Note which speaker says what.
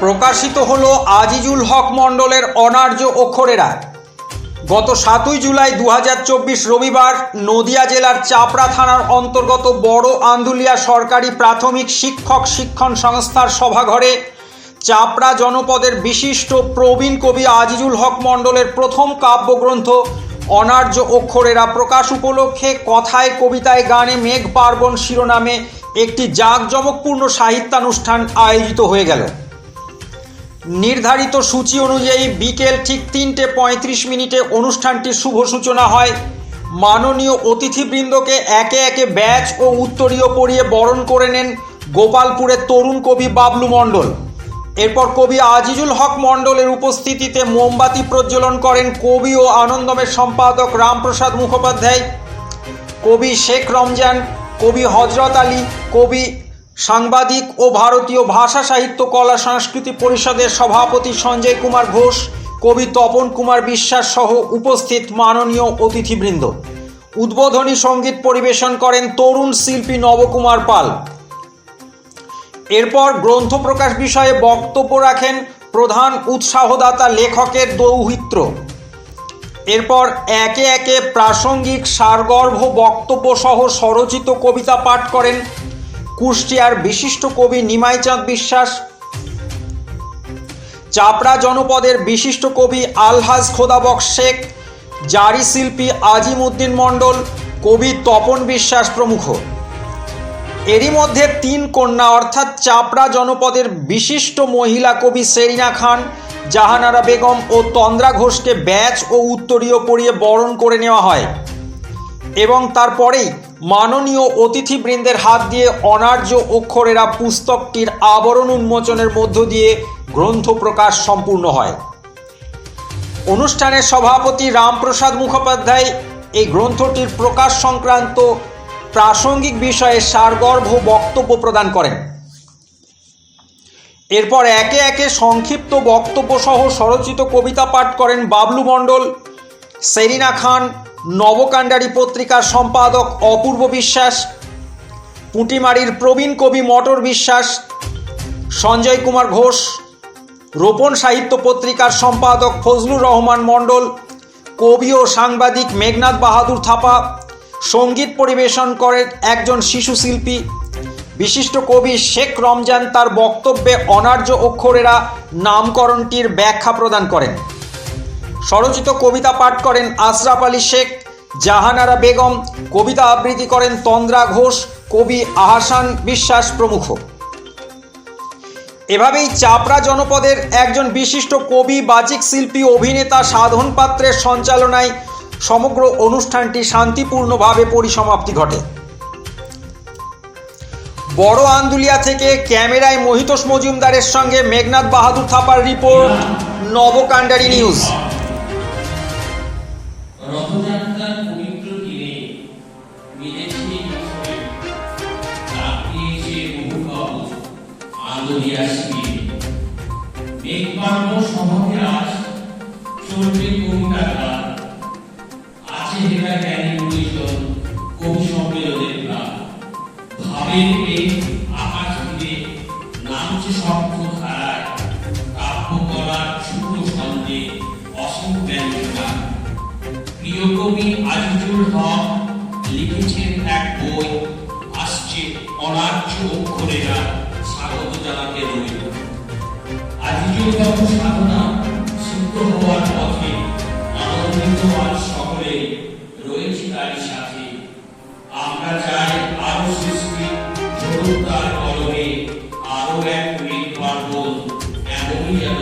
Speaker 1: প্রকাশিত হলো আজিজুল হক মণ্ডলের অনার্য অক্ষরেরা। গত 7 জুলাই 2024 রবিবার নদিয়া জেলার চাপড়া থানার অন্তর্গত বড় আন্দুলিয়া সরকারি প্রাথমিক শিক্ষক শিক্ষণ সংস্থার সভাঘরে চাপড়া জনপদের বিশিষ্ট প্রবীণ কবি আজিজুল হক মণ্ডলের প্রথম কাব্যগ্রন্থ অনার্য অক্ষরেরা প্রকাশ উপলক্ষে কথায় কবিতায় গানে মেঘ পার্বণ শিরোনামে একটি জাঁকজমকপূর্ণ সাহিত্যানুষ্ঠান আয়োজিত হয়ে গেল। নির্ধারিত সূচি অনুযায়ী বিকেল ঠিক 3:35 অনুষ্ঠানটির শুভ সূচনা হয়। মাননীয় অতিথিবৃন্দকে একে একে ব্যাচ ও উত্তরীয় পরিয়ে বরণ করে নেন গোপালপুরের তরুণ কবি বাবলু মণ্ডল। এরপর কবি আজিজুল হক মণ্ডলের উপস্থিতিতে মোমবাতি প্রজ্বলন করেন কবি ও আনন্দমের সম্পাদক রামপ্রসাদ মুখোপাধ্যায়, কবি শেখ রমজান, কবি হজরত আলী, কবি, সাংবাদিক ও ভারতীয় ভাষা সাহিত্য কলা সংস্কৃতি পরিষদের সভাপতি সঞ্জয় কুমার ঘোষ, কবি তপন কুমার বিশ্বাস সহ উপস্থিত মাননীয় অতিথিবৃন্দ। উদ্বোধনী সঙ্গীত পরিবেশন করেন তরুণ শিল্পী নবকুমার পাল। এরপর গ্রন্থ প্রকাশ বিষয়ে বক্তব্য রাখেন প্রধান উৎসাহদাতা লেখকের দৌহিত্র। এরপর একে একে প্রাসঙ্গিক সারগর্ভ বক্তব্য সহ স্বরচিত কবিতা পাঠ করেন কুষ্টিয়ার বিশিষ্ট কবি নিমাইচাঁদ বিশ্বাস, চাপড়া জনপদের বিশিষ্ট কবি আলহাজ খোদাবক্স শেখ, জারি শিল্পী আজিম উদ্দিন মণ্ডল, কবি তপন বিশ্বাস প্রমুখ। এরই মধ্যে 3 কন্যা অর্থাৎ চাপড়া জনপদের বিশিষ্ট মহিলা কবি সেরিনা খান, জাহানারা বেগম ও তন্দ্রা ঘোষকে ব্যাচ ও উত্তরীয় পরিয়ে বরণ করে নেওয়া হয় এবং তারপরেই মাননীয় অতিথিবৃন্দের হাত দিয়ে অনার্য অক্ষরেরা পুস্তকটির আবরণ উন্মোচনের মধ্য দিয়ে গ্রন্থ প্রকাশ সম্পূর্ণ হয়। অনুষ্ঠানের সভাপতি রামপ্রসাদ মুখোপাধ্যায় এই গ্রন্থটির প্রকাশ সংক্রান্ত প্রাসঙ্গিক বিষয়ে সারগর্ভ বক্তব্য প্রদান করেন। এরপর একে একে সংক্ষিপ্ত বক্তব্য সহ স্বরচিত কবিতা পাঠ করেন বাবলু মণ্ডল, সেরিনা খান, নবকাণ্ডারী পত্রিকার সম্পাদক অপূর্ব বিশ্বাস, পুঁটিমারির প্রবীণ কবি মটর বিশ্বাস, সঞ্জয় কুমার ঘোষ, রোপণ সাহিত্য পত্রিকার সম্পাদক ফজলুর রহমান মণ্ডল, কবি ও সাংবাদিক মেঘনাদ বাহাদুর থাপা। সঙ্গীত পরিবেশন করেন একজন শিশু শিল্পী বিশিষ্ট কবি শেখ রমজান। তার বক্তব্যে অনার্য অক্ষরেরা নামকরণটির ব্যাখ্যা প্রদান করেন। স্বরচিত কবিতা পাঠ করেন আশরাফ আলী শেখ, জাহানারা বেগম, কবিতা আবৃত্তি করেন তন্দ্রা ঘোষ, কবি আহসান বিশ্বাস প্রমুখ। এভাবেই চাপড়া জনপদের একজন বিশিষ্ট কবি, বাচিক শিল্পী, অভিনেতা সাধন পাত্রের সঞ্চালনায় সমগ্র অনুষ্ঠানটি শান্তিপূর্ণভাবে পরিসমাপ্তি ঘটে। বড় আন্দুলিয়া থেকে ক্যামেরায় মহিতোষ মজুমদারের সঙ্গে মেঘনাদ বাহাদুর থাপার রিপোর্ট, নবকাণ্ডারী নিউজ।
Speaker 2: রথযাত্রার পবিত্র দিনে বিদেশি তাকিয়েছে বহু আন্দোলিয়া শিবিরে মেঘবার্ণ সভাকে আজ চলবে কবিতা গান, আছে হেরা জ্ঞানী গুণীজন কবি সম্মেলনের প্রাণ। ভাবের মেঘ আকাশ ঘিরে নামছে শব্দ ধারায়, কাব্য করার শুক্র ছন্দে অসীম ব্যঞ্জনা। প্রিয় কবি আজিজুল হক লিখেছেন এক বই, আসছে অনার্য অক্ষরেরা, স্বাগত জানাতে রইল। আজিজুল হক সাধনা সিদ্ধ হওয়ার পথে, আনন্দিত আজ সকলে রয়েছে তারই সাথে। আমরা চাই আরো সৃষ্টি ঝরুক তার কলমে, আরো এক মেঘ পার্বণ এমনই যেন